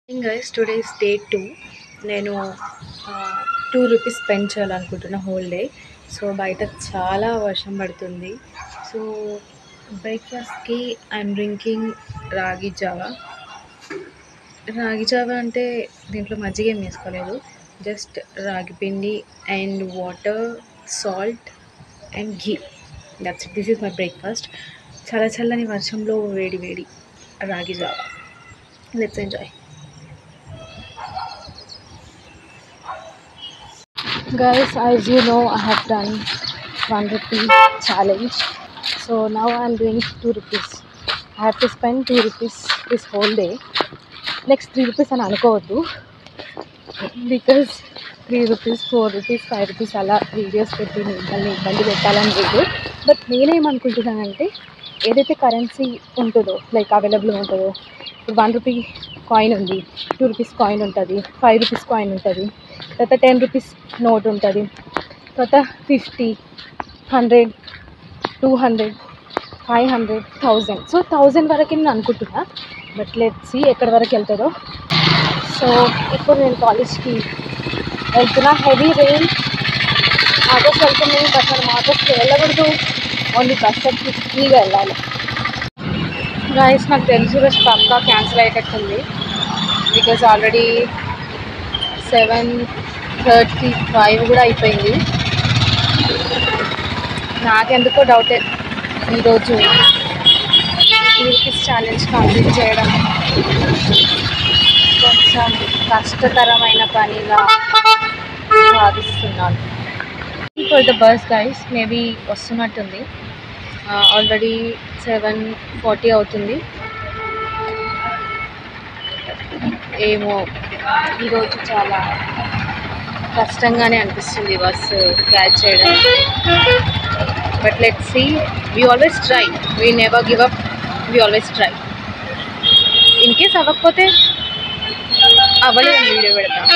Guys, today is day 2. నేను 2 rupees spend చేయాలనుకుంటున్నా whole day. So బయట చాలా వర్షం పడుతుంది. సో బ్రేక్ఫాస్ట్కి ఐఎమ్ డ్రింకింగ్ రాగి జావా. రాగి జావా అంటే దీంట్లో మజ్జిగ ఏం వేసుకోలేదు, జస్ట్ రాగి పిండి and water, salt and ghee. That's it. This is my breakfast. చాలా చల్లని వర్షంలో వేడి వేడి రాగి Java. Let's enjoy. Guys, as you know, I have done 1 rupee challenge. So now I am doing 2 rupees. I have to spend 2 rupees this whole day. Next 3 rupees అని అనుకోవద్దు, because 3 rupees, 4 rupees, 5 rupees అలా videos పెట్టి మిమ్మల్ని ఇబ్బంది పెట్టాలని లేదు. But నేనేమనుకుంటున్నానంటే ఏదైతే currency ఉంటుందో, లైక్ అవైలబుల్ ఉంటుందో, ఇప్పుడు 1 rupee కాయిన్ ఉంది, 2 rupees కాయిన్ ఉంటుంది, 5 rupees కాయిన్ ఉంటుంది, తర్వాత 10 rupees నోట్ ఉంటుంది, తర్వాత 50, 100, 200, 500, 1000. సో 1000 వరకు నేను అనుకుంటున్నా. బట్ లెట్స్ సీ ఎక్కడి వరకు వెళ్తుందో. సో ఇప్పుడు నేను కాలేజ్కి వెళ్తున్నా. హెవీ రెయిన్, ఆటోస్ వెళ్తున్నాయి. బట్ మనం ఆటోస్కి వెళ్ళకూడదు, ఓన్లీ బస్ ఎక్కి ఫ్రీగా వెళ్ళాలి. గాయస్, నాకు తెలుసు రోజు పక్కా క్యాన్సిల్ అయ్యేటట్టుంది, బికాజ్ ఆల్రెడీ 7:35 కూడా అయిపోయింది. నాకెందుకో డౌటే ఈరోజు రూపీస్ ఛాలెంజ్ కంప్లీట్ చేయడం కొంచెం కష్టతరమైన పనిగా భావిస్తున్నాను. For the bus guys, maybe వస్తున్నట్టుంది. ఆల్రెడీ 7:40 అవుతుంది. ఏమో ఈరోజు చాలా కష్టంగానే అనిపిస్తుంది బస్సు క్యాచ్ చేయడం. But let's see. We always try, we never give up, we always try. In case అవ్వకపోతే అవ్వలేదు వీడియో పెడతాం.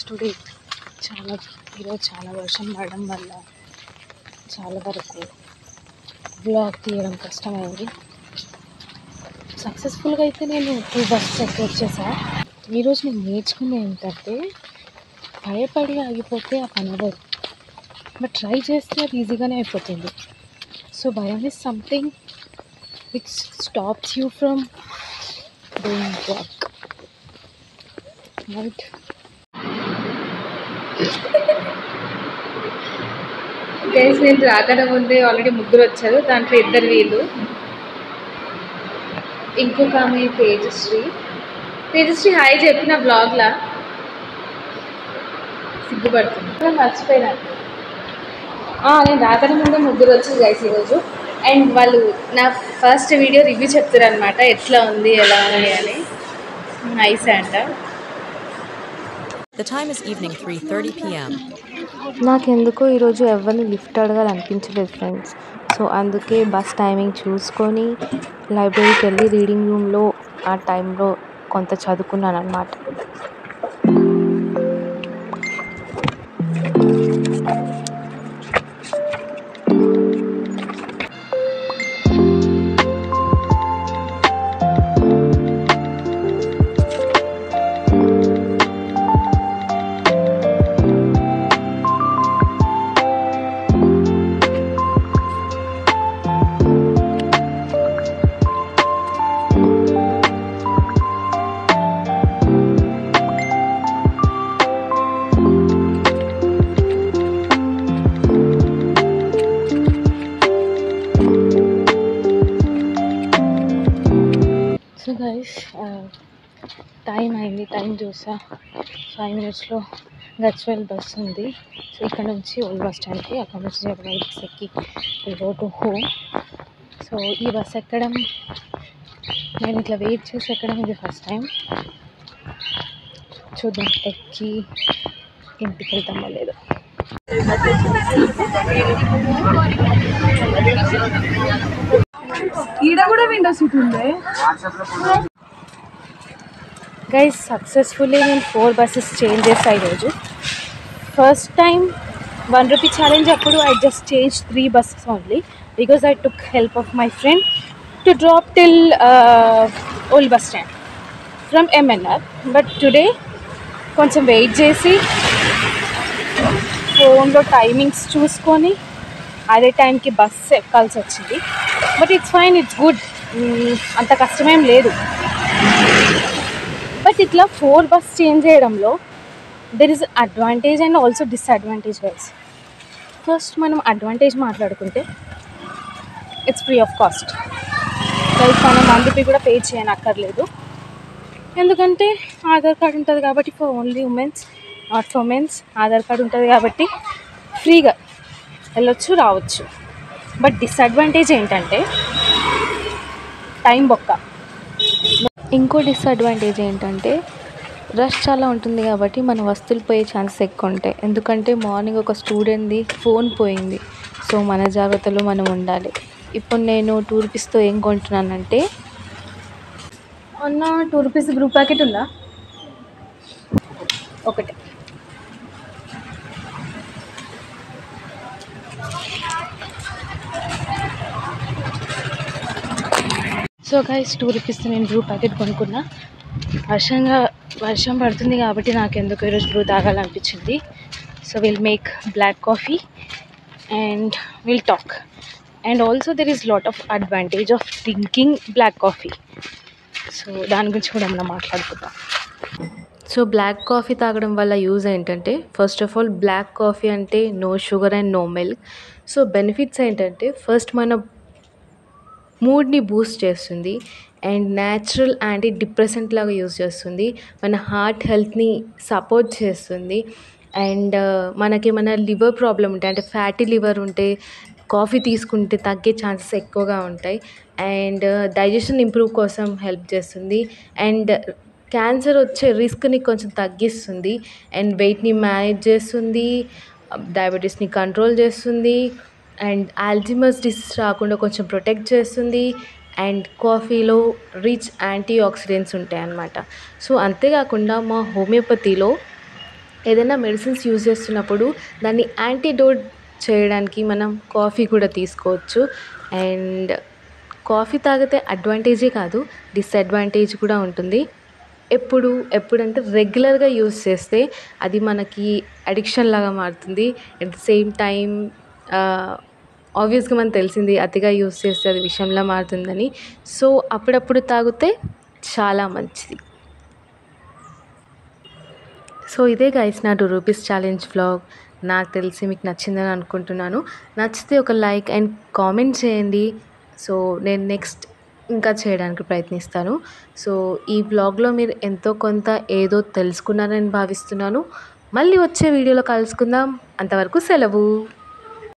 టుడే ఈరోజు చాలా వర్షం పడడం వల్ల చాలా వరకు బ్లాగ్ తీయడం కష్టమైంది. సక్సెస్ఫుల్గా అయితే నేను 2 బస్సెస్ ఎక్కి వచ్చేసా. ఈరోజు నేను నేర్చుకుంది ఏంటంటే, భయపడి ఆగిపోతే ఆ పని అవ్వదు, బట్ ట్రై చేస్తే అది ఈజీగానే అయిపోతుంది. సో భయం is something which stops you from doing work, right? Guys, నేను రాకడం ముందే ఆల్రెడీ 3 వచ్చారు. దాంట్లో 2 వీళ్ళు, ఇంకొక ఆమె తేజశ్రీ హాయ్ చెప్పిన బ్లాగ్లా సిగ్గుపడుతుంది, మర్చిపోయినా. నేను రాకడం ముందే 3 వచ్చారు గైస్ ఈరోజు. అండ్ వాళ్ళు నా ఫస్ట్ వీడియో రివ్యూ చెప్తారు అనమాట, ఎట్లా ఉంది ఎలా ఉంది అని. నైస్ అంట. The time is evening 3:30 p.m. నాకెందుకో ఈరోజు ఎవరిని లిఫ్ట్ అడగాలనిపించలేదు ఫ్రెండ్స్. సో అందుకే బస్ టైమింగ్ చూసుకొని లైబ్రరీకి వెళ్ళి రీడింగ్ రూమ్లో ఆ టైంలో కొంత చదువుకున్నాను అనమాట. సో గైస్, టైం అయింది. టైం చూసా 5 minutesలో గజ్వేల్ బస్ ఉంది. సో ఇక్కడ నుంచి ఓల్డ్ బస్ స్టాండ్కి, అక్కడ నుంచి జగన్ బస్ ఎక్కి గో టు హోమ్. సో ఈ బస్ ఎక్కడం, నేను ఇట్లా వెయిట్ చేసి ఎక్కడం ఇది ఫస్ట్ టైం. చూద్దాం ఎక్కి ఇంటికి వెళ్తామో లేదో. ఈడ కూడా విండో సీట్ ఉంది గైస్. సక్సెస్ఫుల్లీ నేను 4 బస్సెస్ చేంజ్ చేసా ఈరోజు. ఫస్ట్ టైం 1 రూపీ ఛాలెంజ్ అప్పుడు I just changed 3 buses only because I took help of my friend to drop till old bus stand from MNR. But today కొంచెం wait చేసి ఫోన్లో timings చూసుకొని అదే టైంకి బస్సు ఎక్కాల్సి వచ్చింది. But it's fine, it's good, అంత కష్టమేం లేదు. బట్ ఇట్లా 4 బస్ చేంజ్ చేయడంలో there is advantage and also disadvantage wise. First మనం అడ్వాంటేజ్ మాట్లాడుకుంటే it's free of cost. Like మనం 1 రూపీ కూడా పే చేయనక్కర్లేదు. ఎందుకంటే ఆధార్ కార్డ్ ఉంటుంది కాబట్టి, for only womens, not for mens. Aadhaar card ఉంటుంది కాబట్టి ఫ్రీగా వెళ్ళొచ్చు రావచ్చు. బట్ డిసడ్వాంటేజ్ ఏంటంటే టైం బొక్క. ఇంకో డిసడ్వాంటేజ్ ఏంటంటే రష్ చాలా ఉంటుంది కాబట్టి మన వస్తువులు పోయే ఛాన్సెస్ ఎక్కువ ఉంటాయి. ఎందుకంటే మార్నింగ్ ఒక స్టూడెంట్ది ఫోన్ పోయింది. సో మన జాగ్రత్తలో మనం ఉండాలి. ఇప్పుడు నేను 2 రూపీస్తో ఏం కొంటున్నానంటే, అన్న 2 రూపీస్ గ్రూప్ ప్యాకెట్ ఉందా? ఒకటే. సో గైస్ 2 రూపీస్తో నేను బ్రూ ప్యాకెట్ కొనుక్కున్నా. వర్షం పడుతుంది కాబట్టి నాకు ఎందుకు ఈరోజు బ్రూ తాగాలనిపించింది. So will make black coffee and will talk. And also there is lot of advantage of drinking black coffee. So దాని గురించి కూడా మనం మాట్లాడుకుందాం. సో బ్లాక్ కాఫీ తాగడం వల్ల యూజ్ ఏంటంటే, first of all black coffee అంటే no sugar and no milk. So benefits ఏంటంటే, ఫస్ట్ మన మూడ్ని బూస్ట్ చేస్తుంది అండ్ న్యాచురల్ యాంటీ డిప్రెసెంట్ లాగా యూజ్ చేస్తుంది. మన హార్ట్ హెల్త్ని సపోర్ట్ చేస్తుంది. అండ్ మనకేమైనా లివర్ ప్రాబ్లం ఉంటే, అంటే ఫ్యాటీ లివర్ ఉంటే కాఫీ తీసుకుంటే తగ్గే ఛాన్సెస్ ఎక్కువగా ఉంటాయి. అండ్ డైజెషన్ ఇంప్రూవ్ కోసం హెల్ప్ చేస్తుంది. అండ్ క్యాన్సర్ వచ్చే రిస్క్ని కొంచెం తగ్గిస్తుంది. అండ్ వెయిట్ని మేనేజ్ చేస్తుంది, డయాబెటీస్ని కంట్రోల్ చేస్తుంది, అండ్ ఆల్జిమర్స్ డిసీజ్ రాకుండా కొంచెం ప్రొటెక్ట్ చేస్తుంది. అండ్ కాఫీలో రిచ్ యాంటీ ఆక్సిడెంట్స్ ఉంటాయి అన్నమాట. సో అంతేకాకుండా మా హోమియోపతిలో ఏదైనా మెడిసిన్స్ యూజ్ చేస్తున్నప్పుడు దాన్ని యాంటీడోట్ చేయడానికి మనం కాఫీ కూడా తీసుకోవచ్చు. అండ్ కాఫీ తాగితే అడ్వాంటేజే కాదు, డిసడ్వాంటేజ్ కూడా ఉంటుంది. ఎప్పుడంటే రెగ్యులర్గా యూజ్ చేస్తే అది మనకి అడిక్షన్ లాగా మారుతుంది. అట్ ద సేమ్ టైం ఆబ్వియస్గా మనకు తెలిసింది అతిగా యూజ్ చేస్తే అది విషంలా మారుతుందని. సో అప్పుడప్పుడు తాగితే చాలా మంచిది. సో ఇదే గైస్ నా 2 రూపీస్ ఛాలెంజ్ వ్లాగ్. నాకు తెలిసి మీకు నచ్చిందని అనుకుంటున్నాను. నచ్చితే ఒక లైక్ అండ్ కామెంట్ చేయండి. సో నేను నెక్స్ట్ ఇంకా చేయడానికి ప్రయత్నిస్తాను. సో ఈ వ్లాగ్లో మీరు ఎంతో కొంత ఏదో తెలుసుకున్నారని భావిస్తున్నాను. మళ్ళీ వచ్చే వీడియోలో కలుసుకుందాం. అంతవరకు సెలవు.